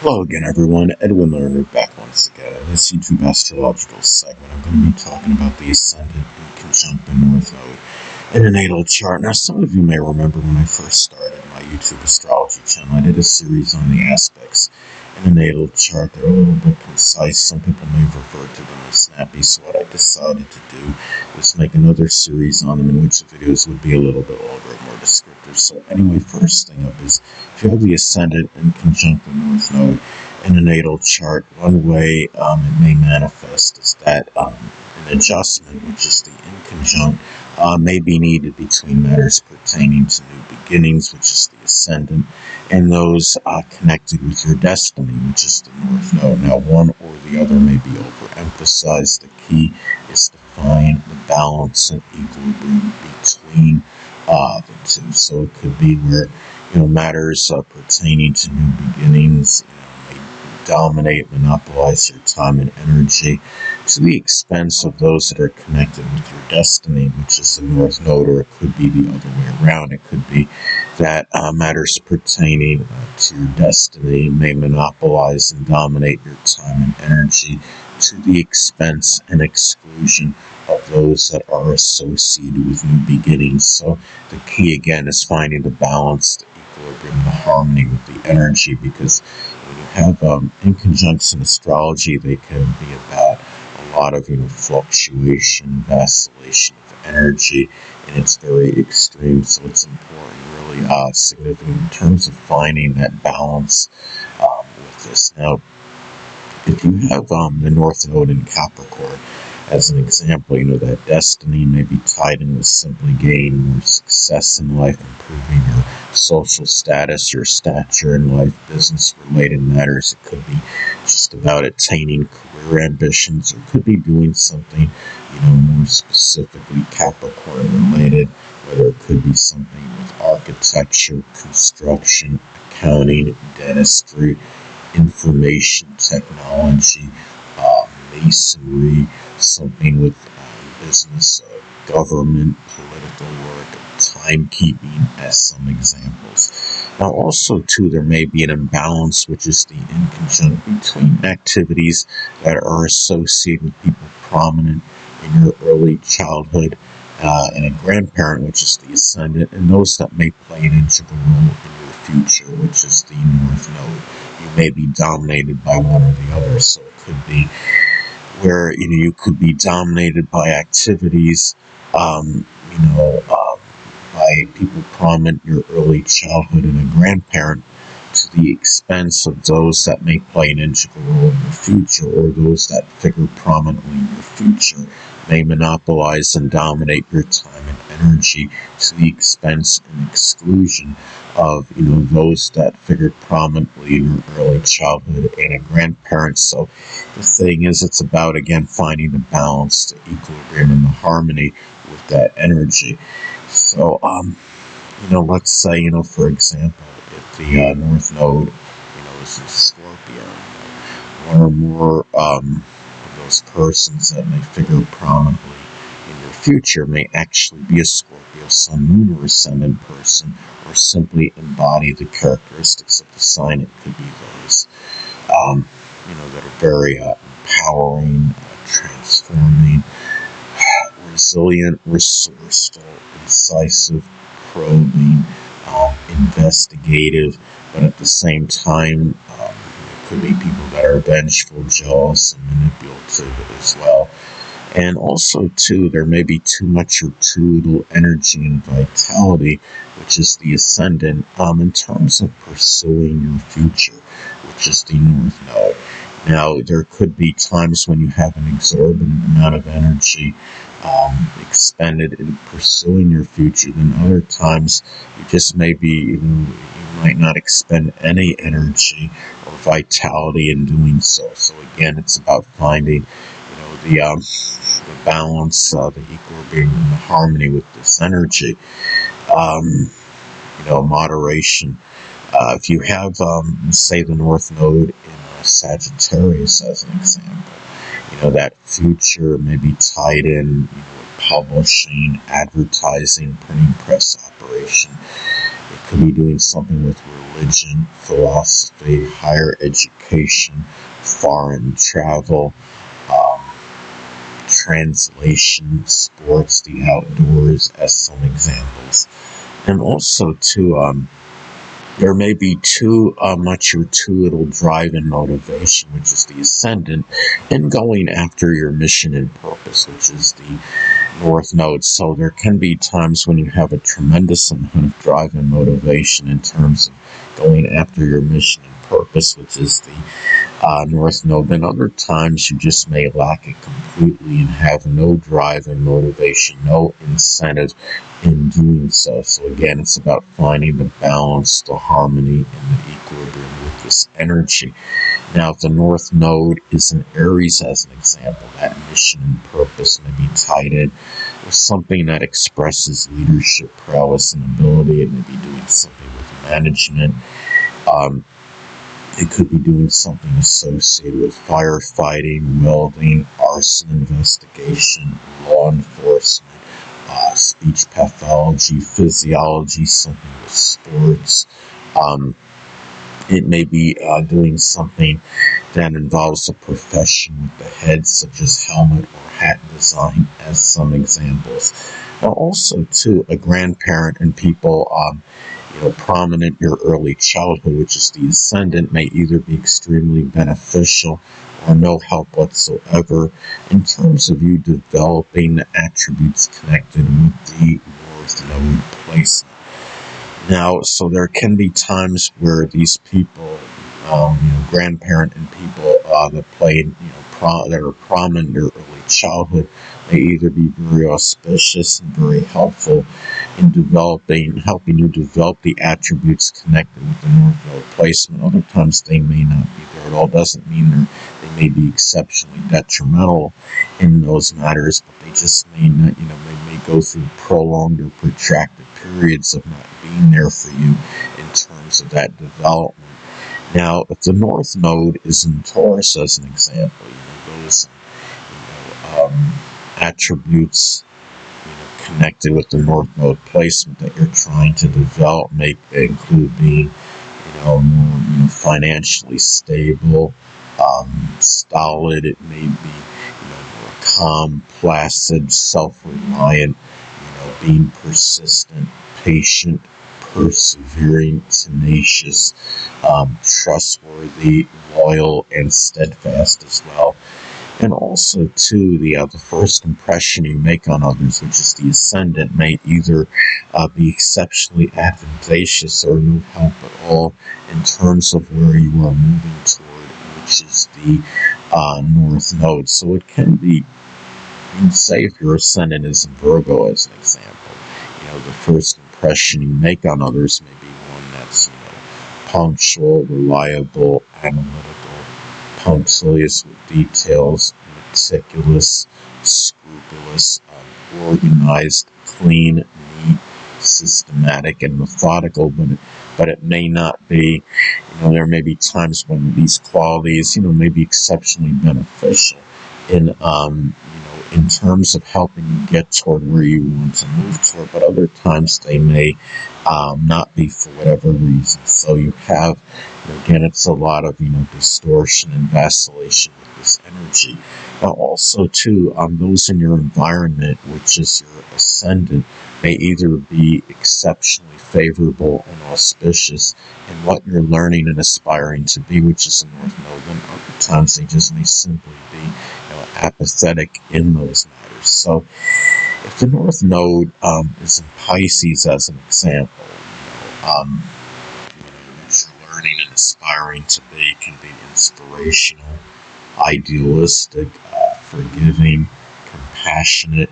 Hello again, everyone. Edwin Lerner back once again. In this YouTube astrological segment, I'm going to be talking about the Ascendant, Inconjunct, and North Node in a natal chart. Now, some of you may remember when I first started my YouTube astrology channel, I did a series on the aspects in a natal chart. They're a little bit concise. Some people may refer to them as snappy. So what I decided to do was make another series on them in which the videos would be a little bit longer and more descriptive. So anyway, first thing up is if you have the Ascendant in conjunct the North Node in a natal chart, one way it may manifest is that an adjustment, which is the inconjunct, may be needed between matters pertaining to new beginnings, which is the Ascendant, and those connected with your destiny, which is the North Node. Now, one or the other may be overemphasized. The key is to find the balance and equilibrium between the two. So it could be where matters pertaining to new beginnings may dominate, monopolize your time and energy to the expense of those that are connected with your destiny, which is the North Node, or it could be the other way around. It could be that matters pertaining to your destiny may monopolize and dominate your time and energy to the expense and exclusion of those that are associated with new beginnings. So the key again is finding the balance, the equilibrium, the harmony with the energy, because when you have inconjuncts in astrology, they can be about a lot of fluctuation, vacillation of energy, and it's very extreme. So it's important, really significant in terms of finding that balance with this. Now, if you have the North Node in Capricorn, as an example, that destiny may be tied in with simply gaining more success in life, improving your social status, your stature in life, business-related matters. It could be just about attaining career ambitions, or it could be doing something, more specifically Capricorn-related, whether it could be something with architecture, construction, accounting, dentistry, information technology, masonry, something with business, government, political work, timekeeping, as some examples. Now, also, too, there may be an imbalance, which is the inconjunct between activities that are associated with people prominent in your early childhood and a grandparent, which is the Ascendant, and those that may play an integral role in your future, which is the North Node. You may be dominated by one or the other, so it could be where you could be dominated by activities, by people prominent in your early childhood and a grandparent, to the expense of those that may play an integral role in your future, or those that figure prominently in your future may monopolize and dominate your time and energy to the expense and exclusion of those that figured prominently in your early childhood and a grandparent. So the thing is, it's about again finding the balance, the equilibrium, and the harmony with that energy. So let's say for example, if the North Node is in Scorpio, one or more of those persons that may figure prominently in your future may actually be a Scorpio Sun, Moon, or Ascendant person, or simply embody the characteristics of the sign. It could be those, that are very empowering, transforming, resilient, resourceful, incisive, probing, investigative, but at the same time, could be people that are vengeful, jealous, and manipulative as well. And also, too, there may be too much or too little energy and vitality, which is the Ascendant, in terms of pursuing your future, which is the North Node. Now, there could be times when you have an exorbitant amount of energy expended in pursuing your future, then other times you just maybe you might not expend any energy or vitality in doing so. So again, it's about finding the balance, the equilibrium, and the harmony with this energy. Moderation. If you have, say, the North Node in Sagittarius, as an example, that future may be tied in with publishing, advertising, printing press operation. It could be doing something with religion, philosophy, higher education, foreign travel, um, translation, sports, the outdoors, as some examples. And also, too, there may be too much or too little drive and motivation, which is the ascendant, in going after your mission and purpose, which is the North Node. So there can be times when you have a tremendous amount of drive and motivation in terms of going after your mission and purpose, which is the North Node. And other times you just may lack it completely and have no drive and motivation, no incentive in doing so. So again, it's about finding the balance, the harmony, and the equilibrium with this energy. Now, if the North Node is in Aries, as an example, that mission and purpose may be tied in with something that expresses leadership prowess and ability. It may be doing something with management. It could be doing something associated with firefighting, welding, arson investigation, law enforcement, speech pathology, physiology, something with sports. It may be doing something that involves a profession with the head, such as helmet or hat design, as some examples. Now, also, too, a grandparent and people prominent in your early childhood, which is the ascendant, may either be extremely beneficial or no help whatsoever in terms of you developing the attributes connected with the North Node placement. Now, so there can be times where these people, grandparent and people that played, that are prominent in their early childhood, may either be very auspicious and very helpful in helping you develop the attributes connected with the North Node placement. Other times they may not be there at all. Doesn't mean they may be exceptionally detrimental in those matters, but they just may not, they may go through prolonged or protracted periods of not being there for you in terms of that development. Now, if the North Node is in Taurus, as an example, those attributes connected with the North Node placement that you're trying to develop may include being, more financially stable, stolid. It may be, more calm, placid, self-reliant, being persistent, patient, persevering, tenacious, trustworthy, loyal, and steadfast as well. And also, too, the first impression you make on others, which is the ascendant, may either be exceptionally advantageous or no help at all in terms of where you are moving toward, which is the North Node. So it can be, say if your ascendant is in Virgo, as an example, the first impression you make on others may be one that's, punctual, reliable, analytical, punctilious with details, meticulous, scrupulous, organized, clean, neat, systematic, and methodical, but it may not be, there may be times when these qualities, may be exceptionally beneficial in terms of helping you get toward where you want to move toward, but other times they may not be for whatever reason. So you have, again, it's a lot of, distortion and vacillation with this energy. Now also, too, those in your environment, which is your ascendant, may either be exceptionally favorable and auspicious in what you're learning and aspiring to be, which is the North Node, and other times they just may simply be apathetic in those matters. So if the North Node is in Pisces, as an example, what you're learning and aspiring to be can be inspirational, idealistic, forgiving, compassionate,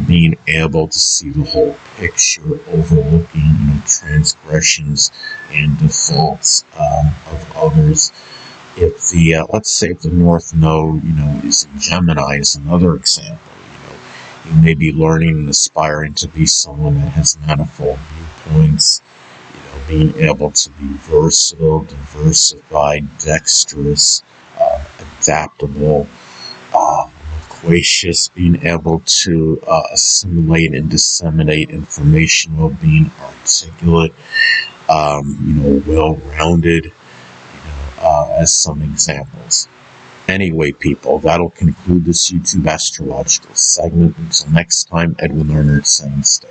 being able to see the whole picture, overlooking transgressions and defaults of others. If the let's say if the North Node is in Gemini, is another example. You may be learning and aspiring to be someone that has manifold viewpoints. Being able to be versatile, diversified, dexterous, adaptable. Of loquacious, being able to assimilate and disseminate information while being articulate, well-rounded, as some examples. Anyway, people, that'll conclude this YouTube astrological segment. Until next time, Edwin Leonard saying stay.